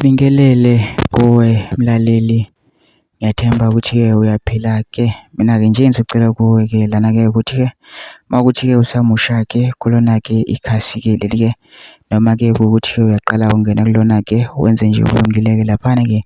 Ngibingelele kuwe mlaleli, ngiyathemba ukuthi-ke uyaphila-ke. Mina-ke nje engizocela kuwe-ke lana-ke ukuthi-ke mawukuthi-ke usamusha-ke kulona-ke ikhasi-ke leli-ke, noma-ke kuwukuthi-ke uyaqala ukungena kulona-ke wenze nje okulungile-ke laphana-ke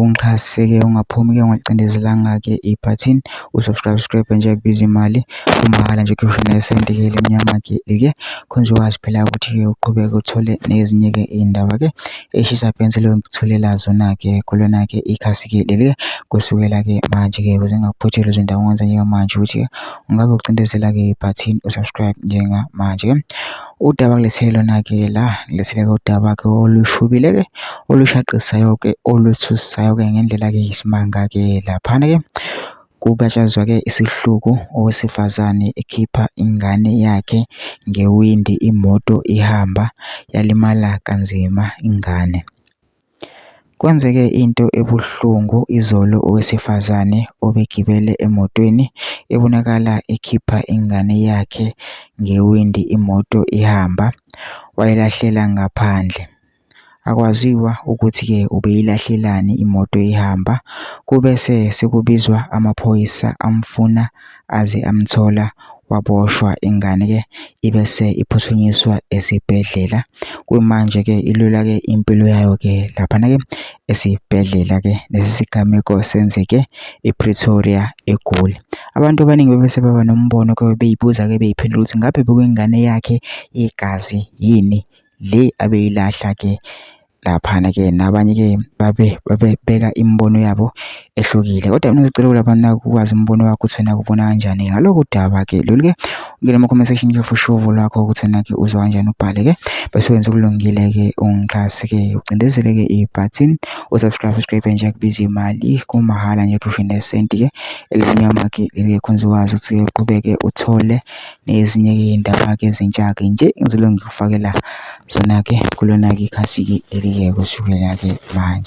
ungixhase-ke ungaphumi-ke ungacindezelanga-ke ibhathini usubscribe nje kubiza imali kumahhala nje kushona nesenti-ke lemnyama-ke ke khona ukwazi phela ukuthi-ke uqhubeke uthole nezinye-ke iy'ndaba-ke eshisa phenselo ngikuthulela zona-ke kulona-ke ikhasi-ke leli-ke kusukela-ke manje-ke ukuze ngingakuphutheli izindaba ongenza njengamanje ukuthi-ke ungabe ucindezela-ke ibhathini usubscribe njengamanje-ke. Udaba kulethele lona-ke la ngilethele-ke udaba-ke olushubile-ke olushaqisayo-ke oluthusayo-ke ngendlela-ke yisimanga-ke laphana-ke kubatshazwa-ke isihluku owesifazane ekhipha ingane yakhe ngewindi imoto ihamba yalimala kanzima ingane. Kwenzeke into ebuhlungu izolo owesifazane obegibele emotweni ebonakala ekhipha ingane yakhe ngewindi imoto ihamba wayilahlela ngaphandle. Akwaziwa ukuthi-ke ubeyilahlelani imoto ihamba, kubese sekubizwa amaphoyisa amfuna aze amthola waboshwa ingane-ke ibese iphuthunyiswa esibhedlela. Kumanje-ke ilula-ke impilo yayo-ke laphana-ke esibhedlela-ke. Lesi sigameko senzeke ePretoria eGoli. Abantu abaningi bebese baba nombono-ke beyibuza-ke beyiphendula ukuthi ngabe bekuyingane yakhe yegazi yini le abeyilahla-ke laphana-ke, nabanye-ke babebeka imibono yabo ehlukile, kodwa mina ngicela kulabana ukwazi umbono wakho ukuthi wena kubona kanjani ngalolu daba-ke lolu-ke. Ungena ama-comment section nje ufushe uvo lwakho ukuthi wena-ke uzwa kanjani, ubhale-ke bese wenza okulungile-ke ungixhase-ke ucindezele-ke ibhathini usubscribe nje kubiza imali kumahhala nje kusho nesenti-ke elimnyama-ke leli-ke khona ukwazi ukuthi-ke uqhubeke uthole nezinye-ke iy'ndaba-ke ezintsha-ke nje engizobe ngikufakela zona-ke kulona-ke ikhasi-ke leli-ke kusukela-ke manje.